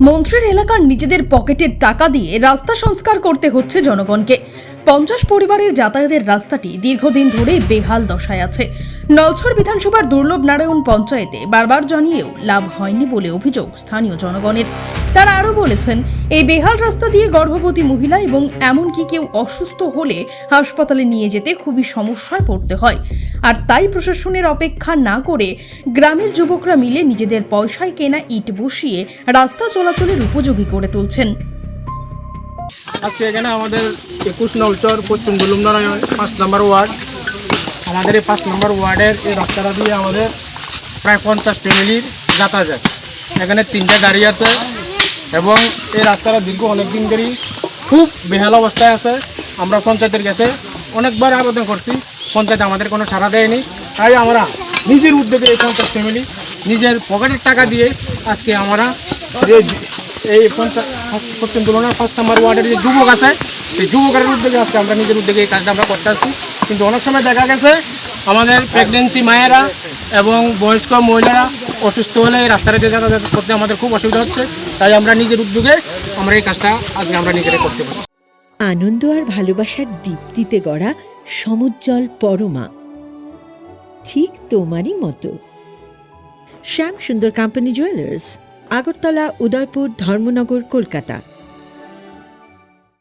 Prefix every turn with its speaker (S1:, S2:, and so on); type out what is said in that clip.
S1: মন্ত্রীর এলাকার নিজেদের পকেটের টাকা দিয়ে রাস্তা সংস্কার করতে হচ্ছে জনগণকে। 50 পরিবারের যাতায়াতের রাস্তাটি দীর্ঘদিন ধরে বেহাল দশায় আছে। নলছড় বিধানসভার দুর্লভ নারায়ণ পঞ্চায়েতে বারবার জানিয়েও লাভ হয়নি বলে অভিযোগ স্থানীয় জনগণের। তারা আরও বলেছেন, এই বেহাল রাস্তা দিয়ে গর্ভবতী মহিলা এবং এমনকি কেউ অসুস্থ হলে হাসপাতালে নিয়ে যেতে খুবই সমস্যায় পড়তে হয়। আর তাই প্রশাসনের অপেক্ষা না করে গ্রামের যুবকরা মিলে নিজেদের পয়সায় কেনা ইট বসিয়ে রাস্তা চলাচলের উপযোগী করে তুলছেন।
S2: আজকে এখানে আমাদের 21 নলচর পশ্চিম দুর্লভ নারায়ণ 5 নম্বর ওয়ার্ড। আমাদের এই 5 নম্বর ওয়ার্ডের এই রাস্তাটা দিয়ে আমাদের প্রায় 50 ফ্যামিলির যাতায়াত। এখানে 3টা গাড়ি আছে এবং এই রাস্তাটা দীর্ঘ অনেক দিন ধরেই খুব বেহাল অবস্থায় আছে। আমরা পঞ্চায়েতের কাছে অনেকবার আবেদন করছি, পঞ্চায়েত আমাদের কোনো সাড়া দেয়নি। তাই আমরা নিজের উদ্যোগে এই 50 ফ্যামিলি নিজের পকেটের টাকা দিয়ে আজকে আমরা এই পশ্চিম তুলনার 5 নম্বর ওয়ার্ডের যে যুবক আছে সেই যুবকের উদ্যোগে আজকে আমরা নিজের উদ্যোগে এই কাজটা আমরা করতে আসছি। কিন্তু অনেক সময় দেখা গেছে আমাদের প্রেগনেন্সি মায়েরা এবং বয়স্ক মহিলারা অসুস্থ হলে এই রাস্তাটা দিয়ে যাতায়াত করতে আমাদের খুব অসুবিধা হচ্ছে। তাই আমরা নিজের উদ্যোগে আমরা এই কাজটা আজকে আমরা নিজেরাই করতে পারছি।
S3: আনন্দ আর ভালোবাসার দীপ্তিতে গড়া সমুজ্জ্বল পরমা, ঠিক তোমারই মতো। শ্যাম সুন্দর কোম্পানি জুয়েলার্স, আগরতলা, উদয়পুর, ধর্মনগর, কলকাতা।